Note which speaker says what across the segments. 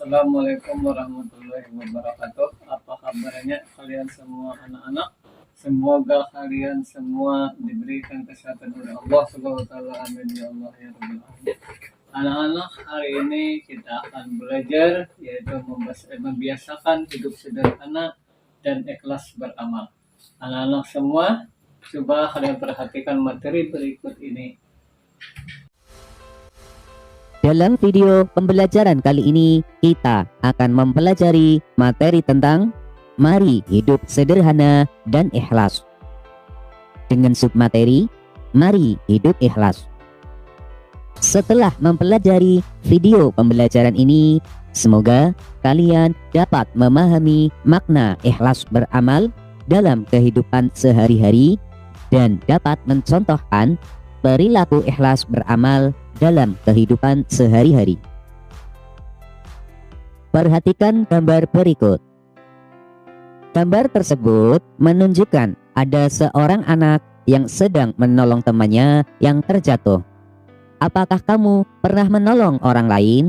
Speaker 1: Assalamualaikum warahmatullahi wabarakatuh. Apa kabarnya kalian semua anak-anak? Semoga kalian semua diberikan kesehatan oleh Allah Subhanahu wa taala. Amin ya Allah ya rabbal alamin. Anak-anak, hari ini kita akan belajar yaitu membiasakan hidup sederhana dan ikhlas beramal. Anak-anak semua, coba kalian perhatikan materi berikut ini.
Speaker 2: Dalam video pembelajaran kali ini, kita akan mempelajari materi tentang mari hidup sederhana dan ikhlas. Dengan submateri, mari hidup ikhlas. Setelah mempelajari video pembelajaran ini, semoga kalian dapat memahami makna ikhlas beramal dalam kehidupan sehari-hari dan dapat mencontohkan perilaku ikhlas beramal dalam kehidupan sehari-hari. Perhatikan gambar berikut. Gambar tersebut menunjukkan ada seorang anak yang sedang menolong temannya yang terjatuh. Apakah kamu pernah menolong orang lain?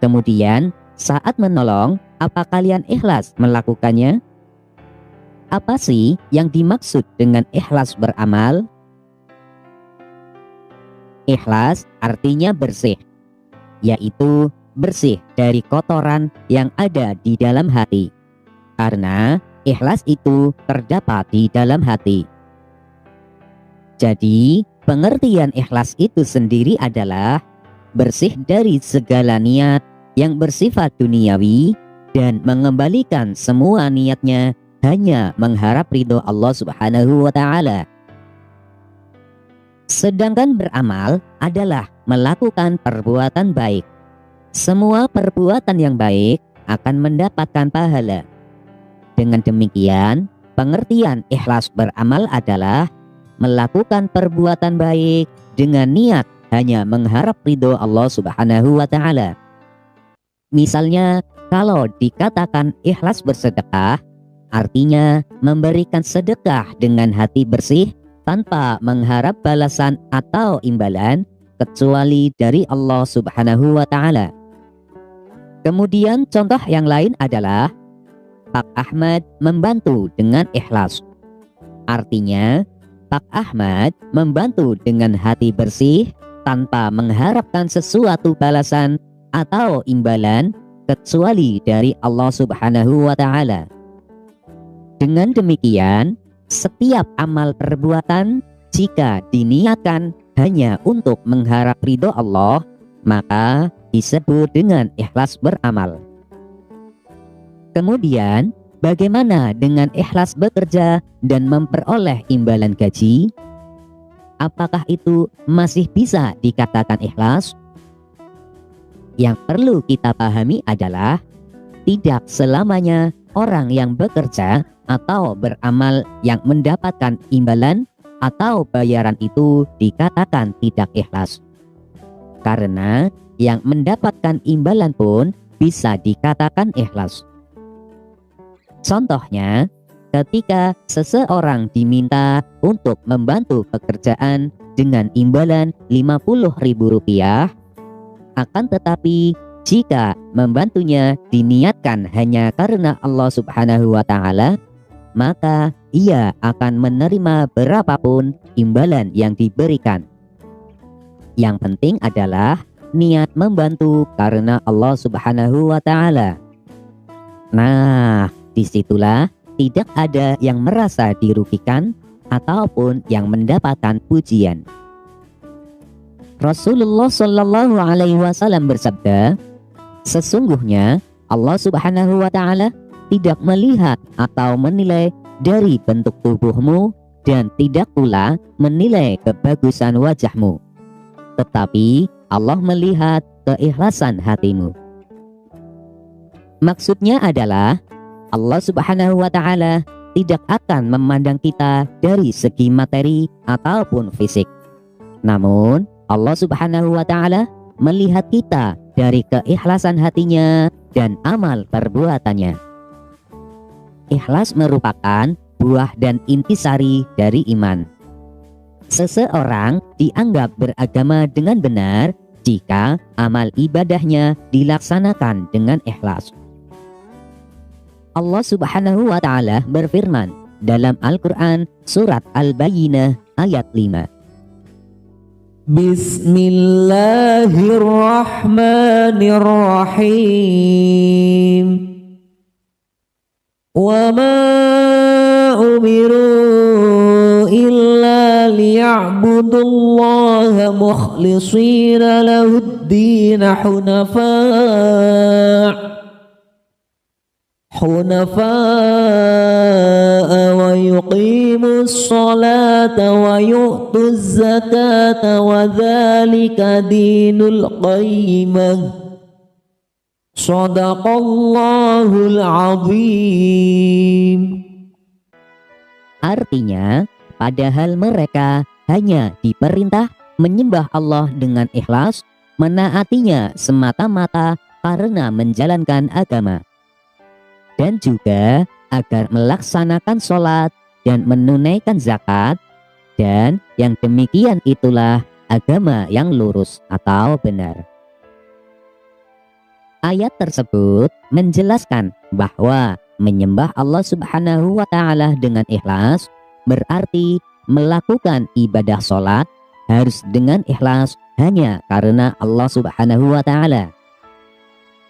Speaker 2: Kemudian, saat menolong, apa kalian ikhlas melakukannya? Apa sih yang dimaksud dengan ikhlas beramal? Ikhlas artinya bersih, yaitu bersih dari kotoran yang ada di dalam hati. Karena ikhlas itu terdapat di dalam hati. Jadi, pengertian ikhlas itu sendiri adalah bersih dari segala niat yang bersifat duniawi dan mengembalikan semua niatnya hanya mengharap ridho Allah Subhanahu wa taala. Sedangkan beramal adalah melakukan perbuatan baik. Semua perbuatan yang baik akan mendapatkan pahala. Dengan demikian, pengertian ikhlas beramal adalah melakukan perbuatan baik dengan niat hanya mengharap ridho Allah Subhanahu wa taala. Misalnya, kalau dikatakan ikhlas bersedekah, artinya memberikan sedekah dengan hati bersih tanpa mengharap balasan atau imbalan kecuali dari Allah Subhanahu wa taala. Kemudian contoh yang lain adalah Pak Ahmad membantu dengan ikhlas. Artinya, Pak Ahmad membantu dengan hati bersih tanpa mengharapkan sesuatu balasan atau imbalan kecuali dari Allah Subhanahu wa taala. Dengan demikian, setiap amal perbuatan jika diniatkan hanya untuk mengharap ridho Allah, maka disebut dengan ikhlas beramal. Kemudian, bagaimana dengan ikhlas bekerja dan memperoleh imbalan gaji? Apakah itu masih bisa dikatakan ikhlas? Yang perlu kita pahami adalah tidak selamanya orang yang bekerja atau beramal yang mendapatkan imbalan atau bayaran itu dikatakan tidak ikhlas. Karena yang mendapatkan imbalan pun bisa dikatakan ikhlas. Contohnya, ketika seseorang diminta untuk membantu pekerjaan dengan imbalan Rp50.000, akan tetapi jika membantunya diniatkan hanya karena Allah Subhanahu wa taala, maka ia akan menerima berapapun imbalan yang diberikan. Yang penting adalah niat membantu karena Allah Subhanahu wa taala. Nah, disitulah tidak ada yang merasa dirugikan ataupun yang mendapatkan pujian. Rasulullah Shallallahu alaihi wasallam bersabda, sesungguhnya Allah Subhanahu wa taala tidak melihat atau menilai dari bentuk tubuhmu dan tidak pula menilai kebagusan wajahmu. Tetapi Allah melihat keikhlasan hatimu. Maksudnya adalah Allah Subhanahu wa taala tidak akan memandang kita dari segi materi ataupun fisik. Namun Allah Subhanahu wa taala melihat kita dari keikhlasan hatinya dan amal perbuatannya. Ikhlas merupakan buah dan intisari dari iman. Seseorang dianggap beragama dengan benar jika amal ibadahnya dilaksanakan dengan ikhlas. Allah Subhanahu wa taala berfirman dalam Al-Qur'an surat Al-Bayyinah ayat 5.
Speaker 3: Bismillahirrahmanirrahim. Wa ma umiru illa liya'budullaha mukhlishina lahud-din hunafa'a wa yuqimus salata wa yu'tuz zakata wa dzalika dinul qayyimah. Shadaqallahul azim.
Speaker 2: Artinya, padahal mereka hanya diperintah menyembah Allah dengan ikhlas, menaatinya semata-mata karena menjalankan agama, dan juga agar melaksanakan sholat dan menunaikan zakat, dan yang demikian itulah agama yang lurus atau benar. Ayat tersebut menjelaskan bahwa menyembah Allah Subhanahu wa taala dengan ikhlas berarti melakukan ibadah sholat harus dengan ikhlas hanya karena Allah Subhanahu wa taala.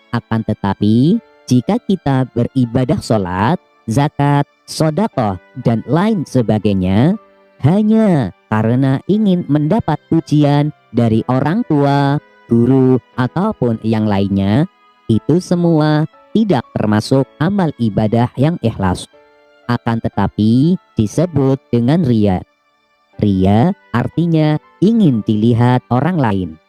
Speaker 2: Akan tetapi jika kita beribadah sholat, zakat, sedekah, dan lain sebagainya hanya karena ingin mendapat pujian dari orang tua, guru, ataupun yang lainnya, itu semua tidak termasuk amal ibadah yang ikhlas. Akan tetapi disebut dengan riya. Riya artinya ingin dilihat orang lain.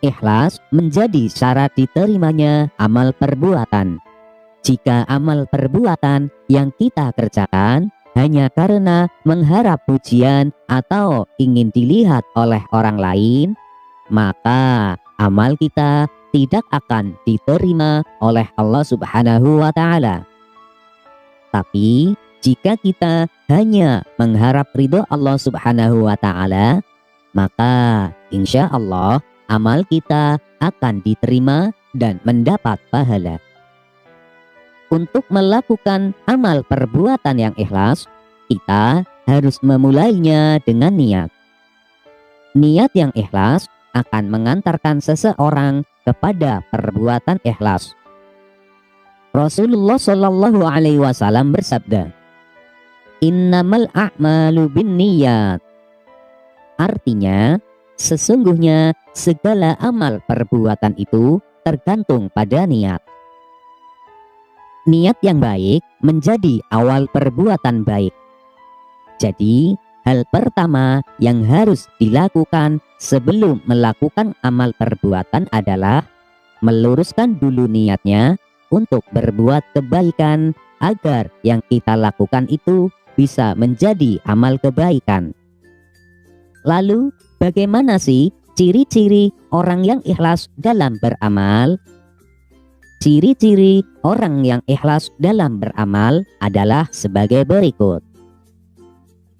Speaker 2: Ikhlas menjadi syarat diterimanya amal perbuatan. Jika amal perbuatan yang kita kerjakan hanya karena mengharap pujian atau ingin dilihat oleh orang lain, maka amal kita tidak akan diterima oleh Allah Subhanahu wa taala. Tapi jika kita hanya mengharap ridho Allah Subhanahu wa taala, maka insya Allah amal kita akan diterima dan mendapat pahala. Untuk melakukan amal perbuatan yang ikhlas, kita harus memulainya dengan niat. Niat yang ikhlas akan mengantarkan seseorang kepada perbuatan ikhlas. Rasulullah Shallallahu Alaihi Wasallam bersabda, "Innamal a'malu binniyat." Artinya, sesungguhnya segala amal perbuatan itu tergantung pada niat. Niat yang baik menjadi awal perbuatan baik. Jadi, hal pertama yang harus dilakukan sebelum melakukan amal perbuatan adalah meluruskan dulu niatnya untuk berbuat kebaikan agar yang kita lakukan itu bisa menjadi amal kebaikan. Lalu, bagaimana sih ciri-ciri orang yang ikhlas dalam beramal? Ciri-ciri orang yang ikhlas dalam beramal adalah sebagai berikut.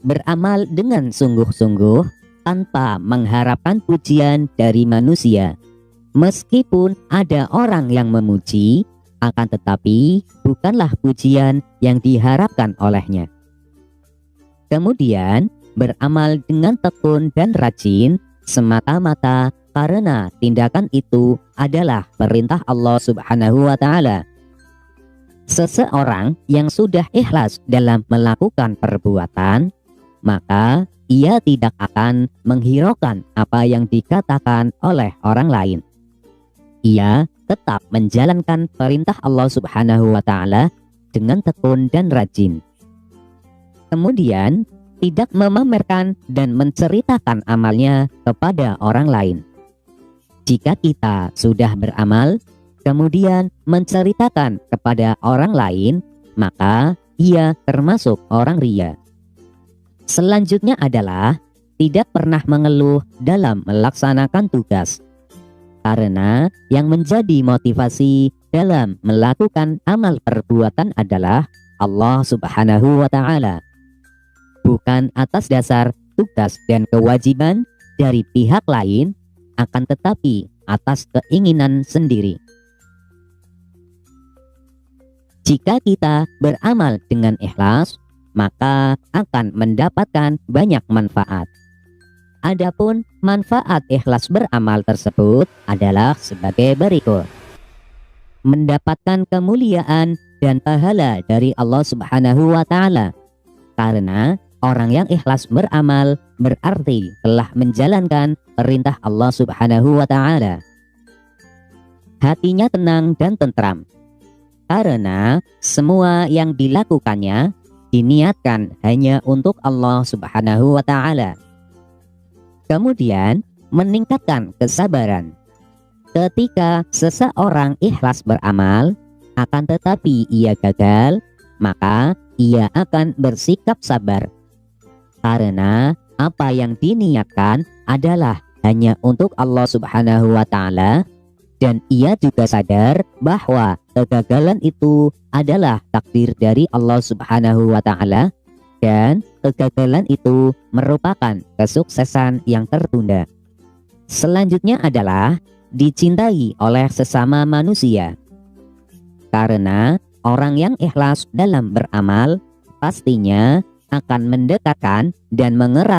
Speaker 2: Beramal dengan sungguh-sungguh tanpa mengharapkan pujian dari manusia. Meskipun ada orang yang memuji, akan tetapi bukanlah pujian yang diharapkan olehnya. Kemudian beramal dengan tekun dan rajin semata-mata karena tindakan itu adalah perintah Allah Subhanahu wa taala. Seseorang yang sudah ikhlas dalam melakukan perbuatan, maka ia tidak akan menghiraukan apa yang dikatakan oleh orang lain. Ia tetap menjalankan perintah Allah Subhanahu wa taala dengan tekun dan rajin. Kemudian tidak memamerkan dan menceritakan amalnya kepada orang lain. Jika kita sudah beramal, kemudian menceritakan kepada orang lain, maka ia termasuk orang riya. Selanjutnya adalah tidak pernah mengeluh dalam melaksanakan tugas. Karena yang menjadi motivasi dalam melakukan amal perbuatan adalah Allah Subhanahu wa taala. Bukan atas dasar tugas dan kewajiban dari pihak lain akan tetapi atas keinginan sendiri. Jika kita beramal dengan ikhlas, maka akan mendapatkan banyak manfaat. Adapun manfaat ikhlas beramal tersebut adalah sebagai berikut. Mendapatkan kemuliaan dan pahala dari Allah Subhanahu wa Ta'ala, karena orang yang ikhlas beramal berarti telah menjalankan perintah Allah Subhanahu wa Ta'ala. Hatinya tenang dan tentram, karena semua yang dilakukannya diniatkan hanya untuk Allah Subhanahu wa Ta'ala. Kemudian meningkatkan kesabaran. Ketika seseorang ikhlas beramal, akan tetapi ia gagal, maka ia akan bersikap sabar. Karena apa yang diniatkan adalah hanya untuk Allah Subhanahu wa Ta'ala, dan ia juga sadar bahwa kegagalan itu adalah takdir dari Allah Subhanahu wa Ta'ala, dan kegagalan itu merupakan kesuksesan yang tertunda. Selanjutnya adalah dicintai oleh sesama manusia. Karena orang yang ikhlas dalam beramal pastinya akan mendekatkan dan mengerat